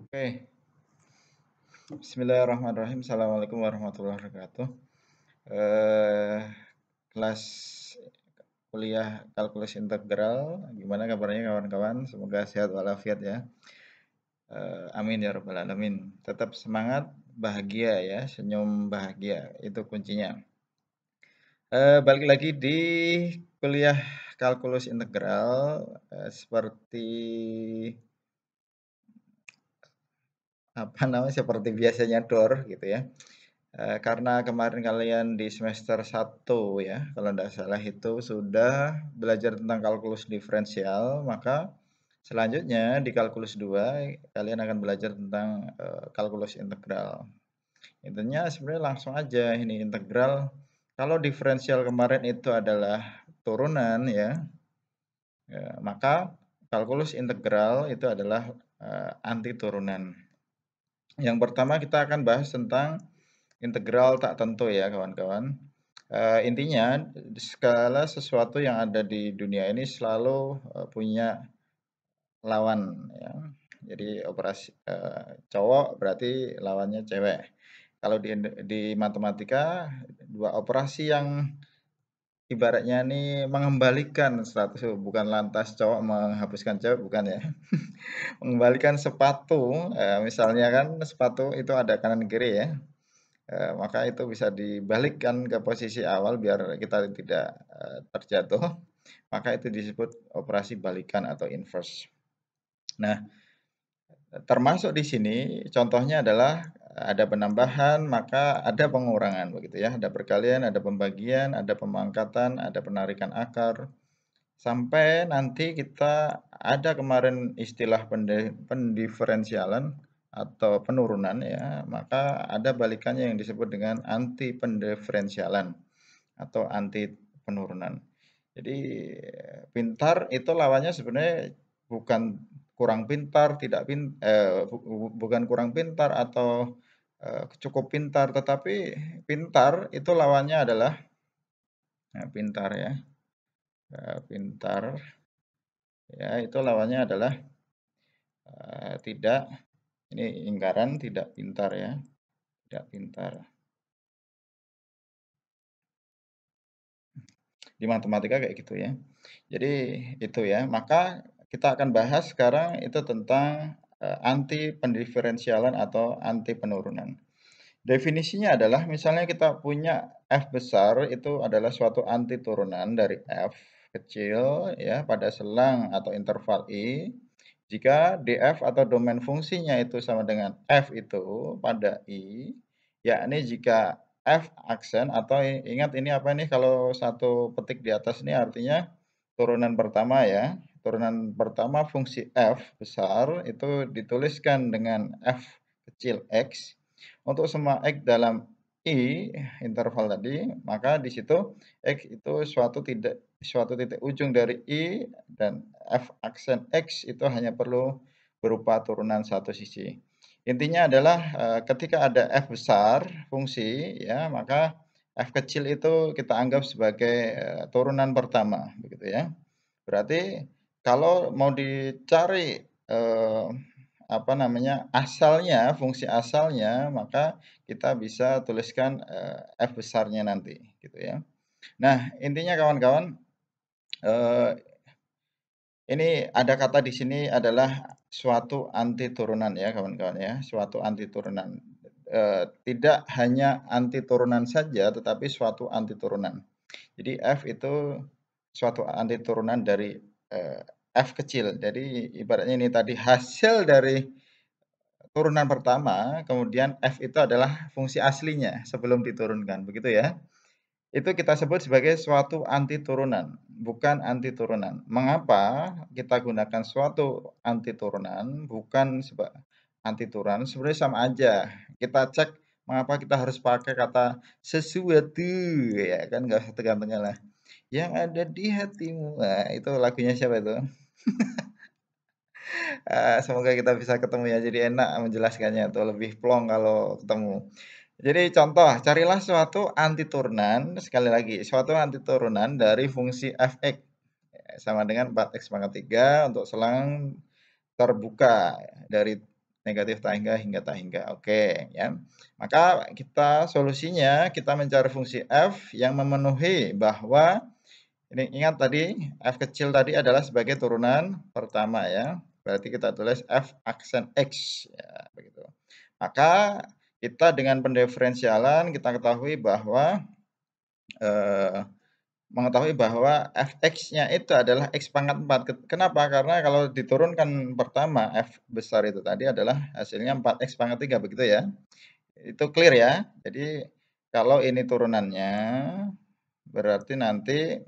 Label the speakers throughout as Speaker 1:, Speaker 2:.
Speaker 1: Oke, Bismillahirrahmanirrahim. Assalamualaikum warahmatullahi wabarakatuh. Eh, Kelas kuliah kalkulus integral, gimana kabarnya kawan-kawan? Semoga sehat walafiat ya. Amin ya rabbal alamin. Tetap semangat, bahagia ya, senyum bahagia itu kuncinya. Balik lagi di kuliah kalkulus integral, seperti apa namanya? Seperti biasanya Dor gitu ya. Karena kemarin kalian di semester 1 ya, kalau tidak salah itu sudah belajar tentang kalkulus diferensial, maka selanjutnya di kalkulus 2 kalian akan belajar tentang kalkulus integral. Intinya sebenarnya langsung aja ini integral. Kalau diferensial kemarin itu adalah turunan ya, maka kalkulus integral itu adalah anti turunan. Yang pertama kita akan bahas tentang integral tak tentu ya kawan-kawan. Intinya segala sesuatu yang ada di dunia ini selalu punya lawan ya. Jadi operasi cowok berarti lawannya cewek. Kalau di matematika dua operasi yang ibaratnya nih mengembalikan status, bukan lantas cowok menghapuskan cewek, bukan ya. Mengembalikan sepatu, misalnya kan sepatu itu ada kanan kiri ya. Maka itu bisa dibalikkan ke posisi awal biar kita tidak terjatuh, maka itu disebut operasi balikan atau inverse. Nah, termasuk di sini contohnya adalah ada penambahan, maka ada pengurangan begitu ya. Ada perkalian, ada pembagian, ada pemangkatan, ada penarikan akar. Sampai nanti kita ada kemarin istilah pendiferensialan atau penurunan ya, maka ada balikannya yang disebut dengan anti pendiferensialan atau anti penurunan. Jadi pintar itu lawannya sebenarnya bukan kurang pintar, bukan kurang pintar atau cukup pintar, tetapi pintar itu lawannya adalah pintar ya, pintar ya itu lawannya adalah tidak, ini lingkaran tidak pintar ya, tidak pintar. Di matematika kayak gitu ya. Jadi itu ya, maka kita akan bahas sekarang itu tentang anti pendiferensialan atau anti penurunan. Definisinya adalah misalnya kita punya F besar itu adalah suatu anti turunan dari F kecil ya pada selang atau interval I jika df atau domain fungsinya itu sama dengan F itu pada I, yakni jika F aksen atau ingat ini apa nih kalau satu petik di atas ini artinya turunan pertama ya. Turunan pertama fungsi F besar itu dituliskan dengan F kecil X untuk semua X dalam I interval tadi, maka di situ X itu suatu titik ujung dari I dan F aksen X itu hanya perlu berupa turunan satu sisi. Intinya adalah ketika ada F besar fungsi ya, maka F kecil itu kita anggap sebagai turunan pertama begitu ya. Berarti kalau mau dicari apa namanya asalnya, fungsi asalnya, maka kita bisa tuliskan F besarnya nanti gitu ya. Nah, intinya kawan-kawan ini ada kata di sini adalah suatu anti turunan ya kawan-kawan ya, suatu anti turunan. Tidak hanya anti turunan saja, tetapi suatu anti turunan. Jadi F itu suatu anti turunan dari F kecil. Jadi ibaratnya ini tadi hasil dari turunan pertama, kemudian F itu adalah fungsi aslinya sebelum diturunkan, begitu ya. Itu kita sebut sebagai suatu anti turunan, bukan anti turunan. Mengapa kita gunakan suatu anti turunan, bukan anti turunan? Sebenarnya sama aja. Kita cek mengapa kita harus pakai kata sesuatu, ya kan nggak usah tegang-tegang lah. Yang ada di hatimu, nah, itu lagunya siapa itu? Semoga kita bisa ketemu ya, jadi enak menjelaskannya tuh, lebih plong kalau ketemu. Jadi contoh, carilah suatu anti turunan, sekali lagi, suatu anti turunan dari fungsi f(x) sama dengan 4x pangkat 3 untuk selang terbuka dari negatif tak hingga tak hingga. Oke, ya. Maka solusinya kita mencari fungsi f yang memenuhi bahwa ini ingat tadi f kecil tadi adalah sebagai turunan pertama ya. Berarti kita tulis f aksen x ya, begitu. Maka kita dengan pendiferensialan kita eh, mengetahui bahwa fx-nya itu adalah x pangkat 4. Kenapa? Karena kalau diturunkan pertama f besar itu tadi adalah hasilnya 4x pangkat 3 begitu ya. Itu clear ya. Jadi kalau ini turunannya berarti nanti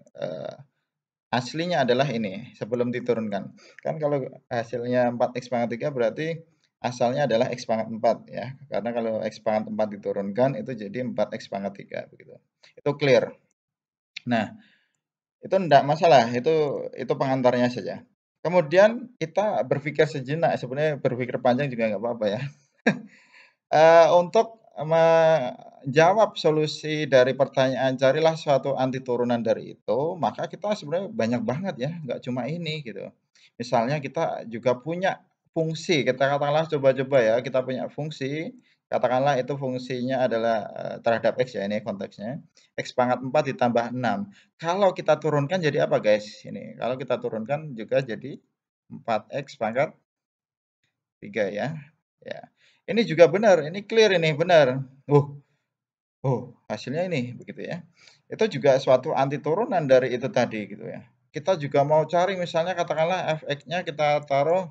Speaker 1: aslinya adalah ini sebelum diturunkan. Kan kalau hasilnya 4x pangkat 3 berarti asalnya adalah x pangkat 4 ya. Karena kalau x pangkat 4 diturunkan itu jadi 4x pangkat 3 begitu. Itu clear. Nah, itu enggak masalah, itu pengantarnya saja. Kemudian kita berpikir sejenak, sebenarnya berpikir panjang juga nggak apa-apa ya. Untuk menjawab solusi dari pertanyaan carilah suatu anti turunan dari itu, maka kita sebenarnya banyak banget ya, nggak cuma ini gitu. Misalnya kita juga punya fungsi, kita katakanlah coba-coba ya, kita punya fungsi, katakanlah itu fungsinya adalah terhadap X ya, ini konteksnya, X pangkat 4 ditambah 6. Kalau kita turunkan jadi apa guys? Ini, kalau kita turunkan juga jadi 4X pangkat 3 ya. Ya. Ini juga benar, ini clear ini, benar. Hasilnya ini begitu ya. Itu juga suatu anti turunan dari itu tadi gitu ya. Kita juga mau cari misalnya katakanlah fx-nya kita taruh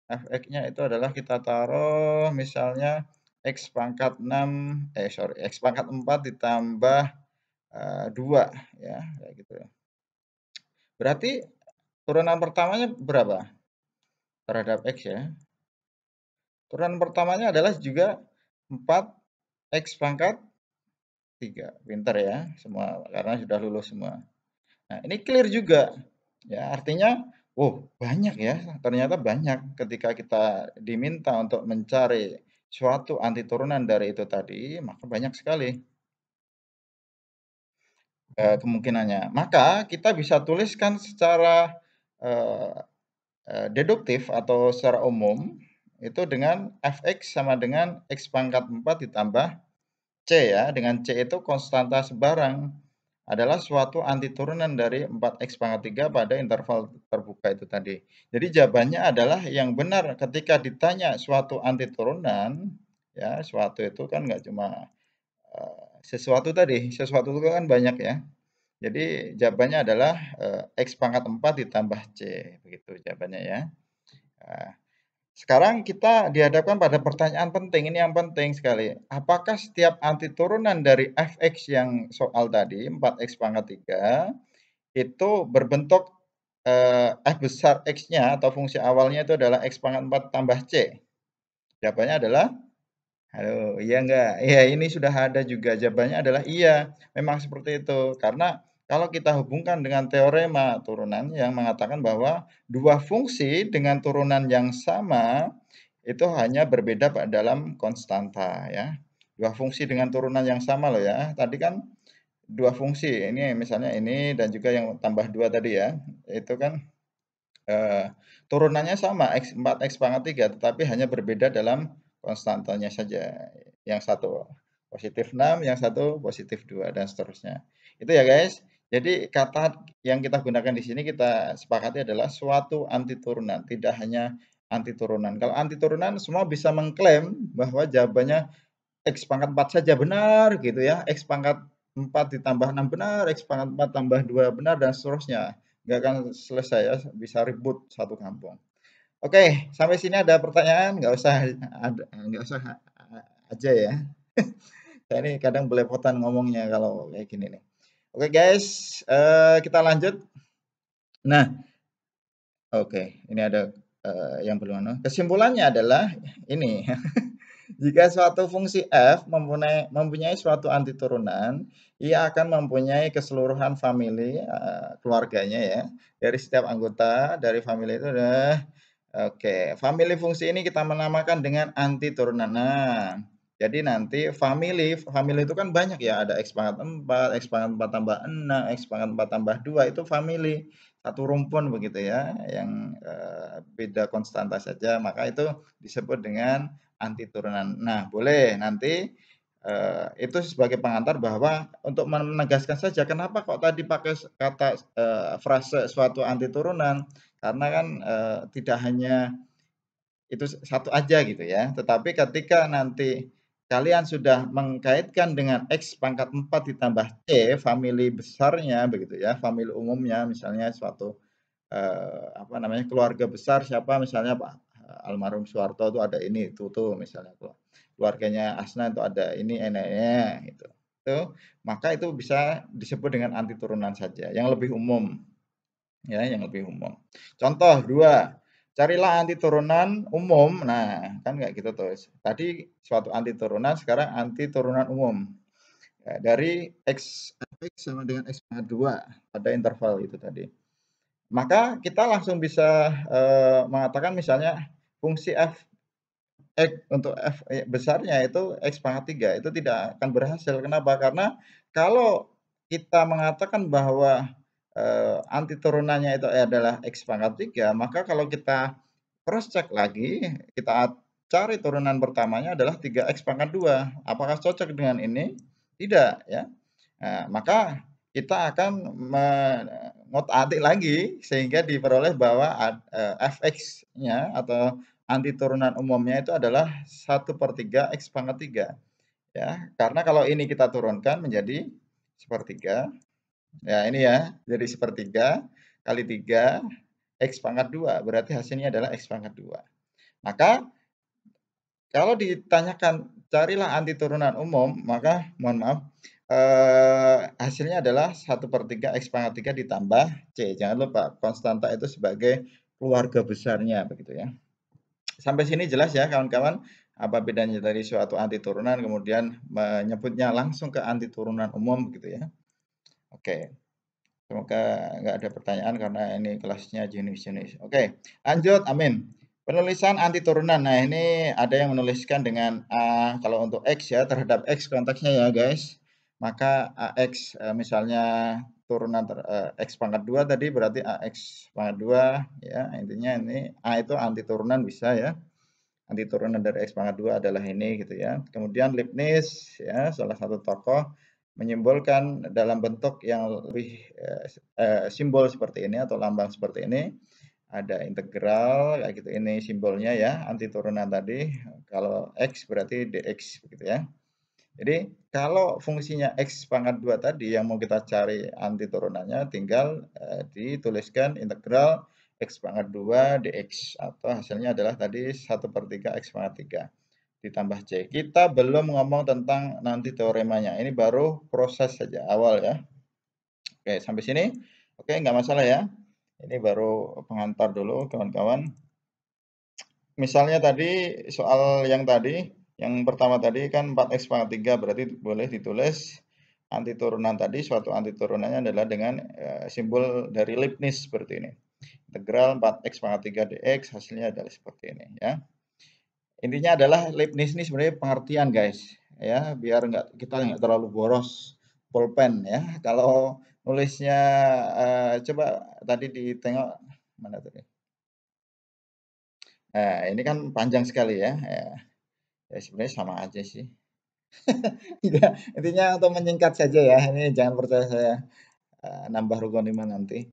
Speaker 1: fx-nya itu adalah kita taruh misalnya x pangkat 6 x pangkat 4 ditambah 2 ya, kayak gitu. Berarti turunan pertamanya berapa? Terhadap x ya. Turunan pertamanya adalah juga 4x pangkat 3. Pintar ya semua karena sudah lulus semua. Nah, ini clear juga. Ya, artinya banyak ya. Ternyata banyak ketika kita diminta untuk mencari suatu anti turunan dari itu tadi, maka banyak sekali kemungkinannya. Maka kita bisa tuliskan secara eh, deduktif atau secara umum itu dengan fx sama dengan x pangkat 4 ditambah C ya, dengan C itu konstanta sebarang adalah suatu anti turunan dari 4x pangkat 3 pada interval terbuka itu tadi. Jadi jawabannya adalah yang benar ketika ditanya suatu anti turunan, ya suatu itu kan nggak cuma sesuatu tadi, sesuatu itu kan banyak ya. Jadi jawabannya adalah X pangkat 4 ditambah C, begitu jawabannya ya. Nah, sekarang kita dihadapkan pada pertanyaan penting, ini yang penting sekali. Apakah setiap anti turunan dari fx yang soal tadi, 4x pangkat 3, itu berbentuk f besar x-nya atau fungsi awalnya itu adalah x pangkat 4 tambah c? Jawabannya adalah, halo, iya enggak? Iya, ini sudah ada juga. Jawabannya adalah iya, memang seperti itu. Karena kalau kita hubungkan dengan teorema turunan yang mengatakan bahwa dua fungsi dengan turunan yang sama itu hanya berbeda dalam konstanta ya. Dua fungsi dengan turunan yang sama loh ya. Tadi kan dua fungsi, ini misalnya ini dan juga yang tambah dua tadi ya. Itu kan turunannya sama x 4x pangkat 3 tetapi hanya berbeda dalam konstantanya saja. Yang satu positif 6, yang satu positif 2 dan seterusnya. Itu ya guys. Jadi kata yang kita gunakan di sini kita sepakati adalah suatu anti turunan, tidak hanya anti turunan. Kalau anti turunan semua bisa mengklaim bahwa jawabannya X pangkat 4 saja benar gitu ya. X pangkat 4 ditambah 6 benar, X pangkat 4 tambah 2 benar dan seterusnya. Nggak akan selesai ya, bisa ribut satu kampung. Oke, sampai sini ada pertanyaan? Nggak usah aja ya. Saya ini kadang belepotan ngomongnya kalau kayak gini nih. Oke guys, kita lanjut. Nah, oke, ini ada yang belum anu. Kesimpulannya adalah ini. Jika suatu fungsi f mempunyai suatu anti turunan, ia akan mempunyai keseluruhan famili keluarganya ya. Dari setiap anggota dari famili itu adalah oke, famili fungsi ini kita menamakan dengan anti turunan. Nah, jadi nanti famili itu kan banyak ya, ada x pangkat 4, x pangkat 4 tambah 6, x pangkat 4 tambah 2 itu famili. satu rumpun begitu ya, yang beda konstanta saja, maka itu disebut dengan anti turunan. Nah, boleh nanti itu sebagai pengantar bahwa untuk menegaskan saja kenapa kok tadi pakai kata frase suatu anti turunan, karena kan tidak hanya itu satu aja gitu ya. Tetapi ketika nanti kalian sudah mengkaitkan dengan X pangkat 4 ditambah C, famili besarnya begitu ya, famili umumnya misalnya suatu apa namanya, keluarga besar siapa misalnya Pak almarhum Soeharto itu ada ini, itu tuh misalnya keluarganya Asna itu ada ini neneknya gitu. Itu maka itu bisa disebut dengan anti turunan saja, yang lebih umum ya, yang lebih umum. Contoh 2, carilah anti turunan umum. Nah, kan kayak gitu tuh. Tadi suatu anti turunan, sekarang anti turunan umum. Ya, dari X Fx sama dengan X pangkat 2 pada interval itu tadi. Maka kita langsung bisa mengatakan misalnya fungsi f X untuk f besarnya itu X pangkat 3 itu tidak akan berhasil. Kenapa? Karena kalau kita mengatakan bahwa anti turunannya itu adalah X pangkat 3, maka kalau kita cross check lagi, kita cari turunan pertamanya adalah 3X pangkat 2. Apakah cocok dengan ini? Tidak ya. Nah, maka kita akan mengotak-atik lagi sehingga diperoleh bahwa Fx-nya atau anti turunan umumnya itu adalah 1/3 X pangkat 3 ya. Karena kalau ini kita turunkan menjadi sepertiga. Ya, ini ya, jadi sepertiga kali 3 X pangkat 2, berarti hasilnya adalah X pangkat 2. Maka kalau ditanyakan carilah anti turunan umum, maka mohon maaf, hasilnya adalah 1/3 X pangkat 3 ditambah C. Jangan lupa konstanta itu sebagai keluarga besarnya begitu ya. Sampai sini jelas ya kawan-kawan, apa bedanya dari suatu anti turunan kemudian menyebutnya langsung ke anti turunan umum begitu ya. Oke. Semoga nggak ada pertanyaan karena ini kelasnya jenis-jenis. Oke, lanjut. Amin. Penulisan anti turunan. Nah, ini ada yang menuliskan dengan A, kalau untuk X ya, terhadap X konteksnya ya guys. Maka AX misalnya turunan X pangkat 2 tadi berarti AX pangkat 2 ya. Intinya ini A itu anti turunan bisa ya. Anti turunan dari X pangkat 2 adalah ini gitu ya. Kemudian Leibniz ya, salah satu tokoh menyimbolkan dalam bentuk yang lebih simbol seperti ini atau lambang seperti ini. Ada integral kayak gitu, ini simbolnya ya, anti turunan tadi. Kalau X berarti dx begitu ya. Jadi kalau fungsinya X pangkat 2 tadi yang mau kita cari anti turunannya tinggal dituliskan integral X pangkat 2 dx atau hasilnya adalah tadi 1/3 X pangkat 3 ditambah C. Kita belum ngomong tentang nanti teoremanya. Ini baru proses saja awal ya. Oke, sampai sini. Oke, nggak masalah ya. Ini baru pengantar dulu kawan-kawan. Misalnya tadi soal yang tadi, yang pertama tadi kan 4X pangkat 3 berarti boleh ditulis anti turunan tadi, suatu anti turunannya adalah dengan simbol dari Leibniz seperti ini. Integral 4X pangkat 3 dx hasilnya adalah seperti ini ya. Intinya adalah Leibniz ini sebenarnya pengertian guys ya, biar kita nggak terlalu boros pulpen ya. Kalau nulisnya coba tadi ditengok mana tadi. Nah, ini kan panjang sekali ya. Ya sebenarnya sama aja sih. Ya, intinya untuk menyingkat saja ya. Ini jangan percaya saya nambah rukun iman nanti.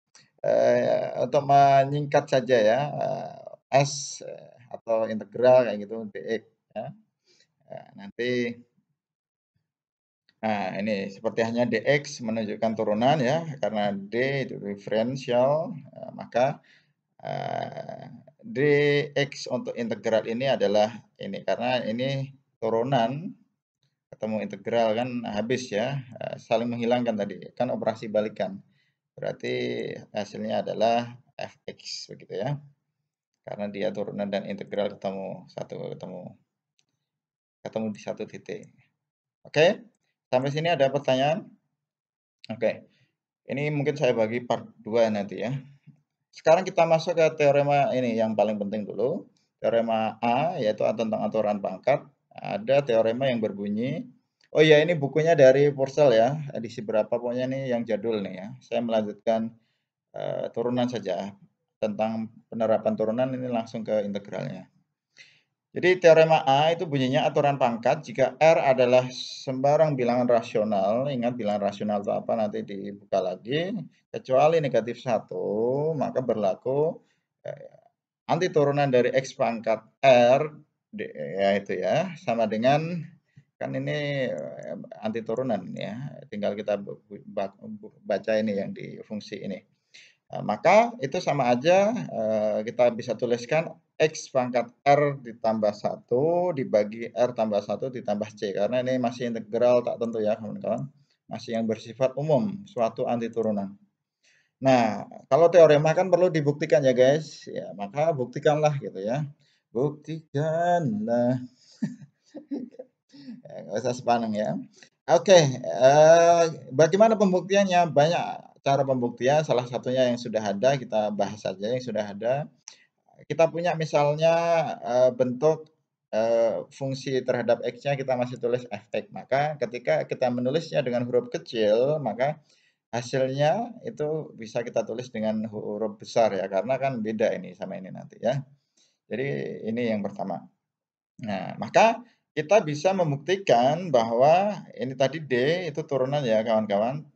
Speaker 1: Untuk menyingkat saja ya, S atau integral kayak gitu dx ya. Nanti nah ini seperti hanya dx menunjukkan turunan ya, karena d itu diferensial, maka dx untuk integral ini adalah ini, karena ini turunan ketemu integral kan habis ya, saling menghilangkan tadi, kan operasi balikan. Berarti hasilnya adalah fx begitu ya. Karena dia turunan dan integral ketemu di satu titik. Oke? Sampai sini ada pertanyaan? Oke. Ini mungkin saya bagi part 2 nanti ya. Sekarang kita masuk ke teorema ini yang paling penting dulu. Teorema A yaitu tentang aturan pangkat. Ada teorema yang berbunyi, oh ya ini bukunya dari Purcell ya, edisi berapa pokoknya nih yang jadul nih ya. Saya melanjutkan turunan saja. Tentang penerapan turunan ini langsung ke integralnya. Jadi teorema A itu bunyinya aturan pangkat jika R adalah sembarang bilangan rasional, ingat bilangan rasional itu apa nanti dibuka lagi, kecuali negatif 1, maka berlaku anti turunan dari X pangkat R, ya itu ya, sama dengan, kan ini anti turunan ya, tinggal kita baca ini yang di fungsi ini. Maka itu sama aja, kita bisa tuliskan X pangkat R ditambah 1 dibagi R tambah 1 ditambah C. Karena ini masih integral tak tentu ya kawan-kawan. Masih yang bersifat umum, suatu anti turunan. Nah, kalau teorema kan perlu dibuktikan ya guys. Ya, maka buktikanlah gitu ya. Buktikanlah. Nggak usah sepaneng ya. Oke, bagaimana pembuktiannya? Banyak cara pembuktian, salah satunya yang sudah ada, kita bahas saja yang sudah ada. Kita punya misalnya bentuk fungsi terhadap X-nya kita masih tulis fx. Maka ketika kita menulisnya dengan huruf kecil, maka hasilnya itu bisa kita tulis dengan huruf besar ya, karena kan beda ini sama ini nanti ya. Jadi ini yang pertama. Nah, maka kita bisa membuktikan bahwa ini tadi D itu turunan ya kawan-kawan.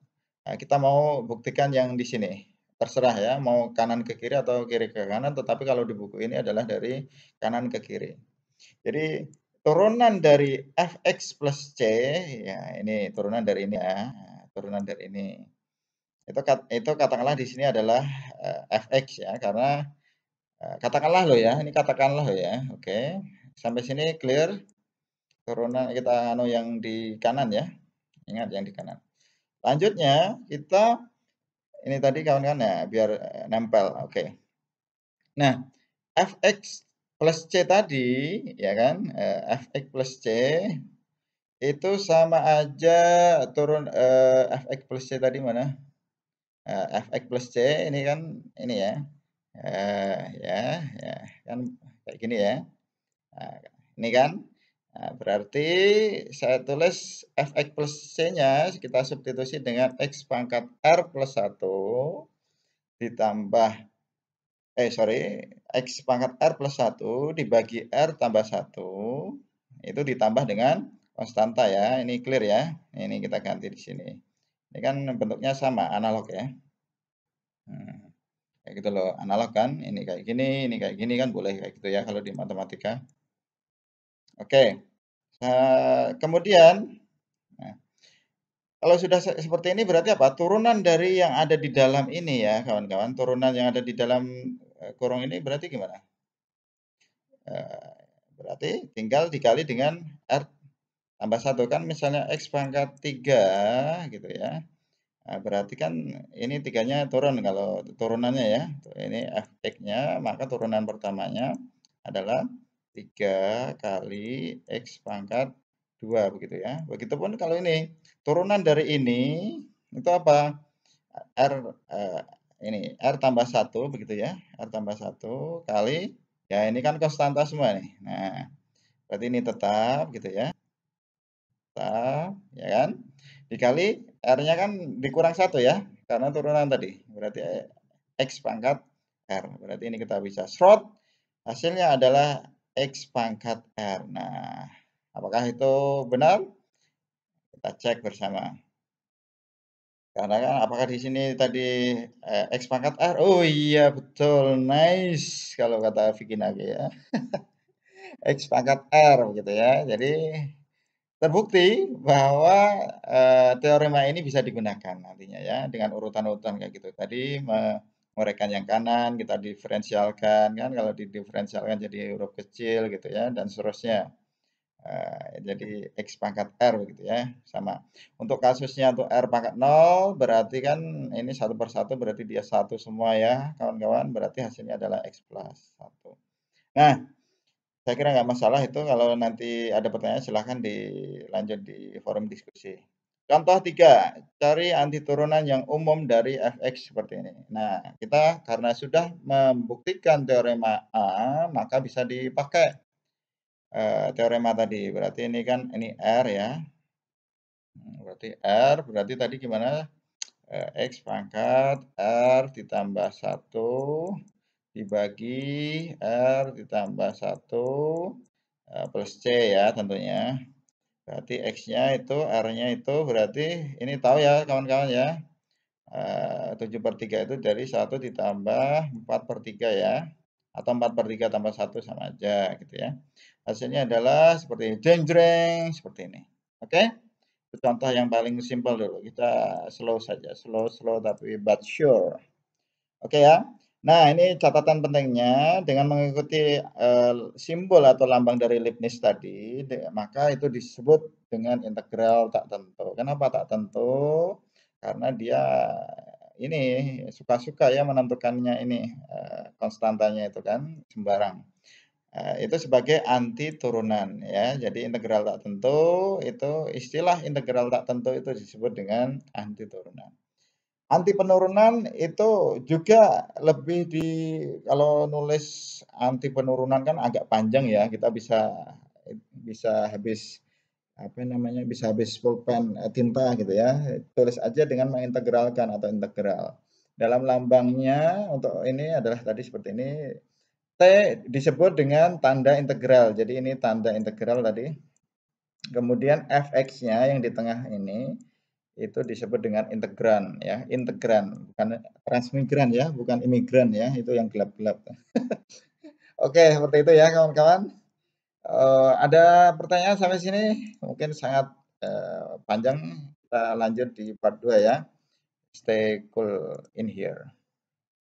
Speaker 1: Nah, kita mau buktikan yang di sini. Terserah ya, mau kanan ke kiri atau kiri ke kanan, tetapi kalau di buku ini adalah dari kanan ke kiri. Jadi turunan dari fx plus c, ya ini turunan dari ini ya, turunan dari ini. Itu katakanlah di sini adalah fx ya, karena katakanlah loh ya, ini katakanlah loh ya, oke. Sampai sini clear. Turunan kita anu yang di kanan ya. Ingat yang di kanan. Lanjutnya kita ini tadi kawan-kawan ya biar nempel. Oke. Nah, fx plus c tadi ya kan, fx plus c itu sama aja turun fx plus c tadi mana? Fx plus c ini kan ini ya. Ya, ya kan kayak gini ya. Nah, ini kan. Nah, berarti saya tulis fx plus c-nya kita substitusi dengan x pangkat r plus 1 ditambah x pangkat r plus 1 dibagi r tambah 1 itu ditambah dengan konstanta ya. Ini clear ya. Ini kita ganti di sini. Ini kan bentuknya sama, analog ya. Kayak gitu loh, analog kan. Ini kayak gini kan boleh kayak gitu ya kalau di matematika. Oke. Kemudian nah, kalau sudah seperti ini berarti apa? Turunan dari yang ada di dalam ini ya, kawan-kawan. Turunan yang ada di dalam kurung ini berarti gimana? Berarti tinggal dikali dengan R tambah 1 kan misalnya X pangkat 3 gitu ya. Nah, berarti kan ini 3-nya turun kalau turunannya ya. Ini Fx-nya, maka turunan pertamanya adalah 3 kali X pangkat 2 begitu ya. Begitupun kalau ini turunan dari ini itu apa? R ini R tambah 1 begitu ya. R tambah 1 kali ya ini kan konstanta semua nih. Nah, berarti ini tetap gitu ya. Tetap ya kan? Dikali R-nya kan dikurang 1 ya. Karena turunan tadi. Berarti X pangkat R. Berarti ini kita bisa short. Hasilnya adalah X pangkat R. Nah, apakah itu benar? Kita cek bersama. Karena kan apakah di sini tadi X pangkat R? Oh iya betul, nice kalau kata Vicky Nage ya. X pangkat R gitu ya. Jadi terbukti bahwa teorema ini bisa digunakan nantinya ya dengan urutan-urutan kayak gitu. Tadi menguraikan yang kanan, kita diferensialkan kan kalau didiferensialkan jadi huruf kecil gitu ya dan seterusnya. Jadi X pangkat R begitu ya, sama. Untuk kasusnya untuk R pangkat 0 berarti kan ini satu per satu berarti dia satu semua ya kawan-kawan, berarti hasilnya adalah X plus 1. Nah, saya kira nggak masalah itu kalau nanti ada pertanyaan silahkan dilanjut di forum diskusi. Contoh 3, cari anti turunan yang umum dari fx seperti ini. Nah, kita karena sudah membuktikan teorema A, maka bisa dipakai teorema tadi. Berarti ini kan ini R ya. Berarti R berarti tadi gimana? X pangkat R ditambah 1 dibagi R ditambah 1 plus C ya tentunya. Berarti X-nya itu, R-nya itu berarti ini tahu ya kawan-kawan ya. 7/3 itu dari 1 ditambah 4/3 ya. Atau 4/3 tambah 1 sama aja gitu ya. Hasilnya adalah seperti ini. Jeng jreng seperti ini. Oke? Itu contoh yang paling simpel dulu. Kita slow saja. Slow tapi but sure. Oke ya. Nah, ini catatan pentingnya dengan mengikuti simbol atau lambang dari Leibniz tadi, maka itu disebut dengan integral tak tentu. Kenapa tak tentu? Karena dia ini suka-suka ya menentukannya ini konstantanya itu kan sembarang. Itu sebagai anti turunan ya. Jadi integral tak tentu itu istilah integral tak tentu itu disebut dengan anti turunan. Anti penurunan itu juga lebih kalau nulis anti penurunan kan agak panjang ya, kita bisa bisa habis apa namanya, bisa habis pulpen tinta gitu ya. Tulis aja dengan mengintegralkan atau integral. Dalam lambangnya untuk ini adalah tadi seperti ini. T disebut dengan tanda integral. Jadi ini tanda integral tadi. Kemudian fx-nya yang di tengah ini itu disebut dengan integran ya, integran bukan transmigran ya, bukan imigran ya, itu yang gelap-gelap. Oke, seperti itu ya kawan-kawan. Ada pertanyaan sampai sini? Mungkin sangat panjang. Kita lanjut di part 2 ya. Stay cool in here.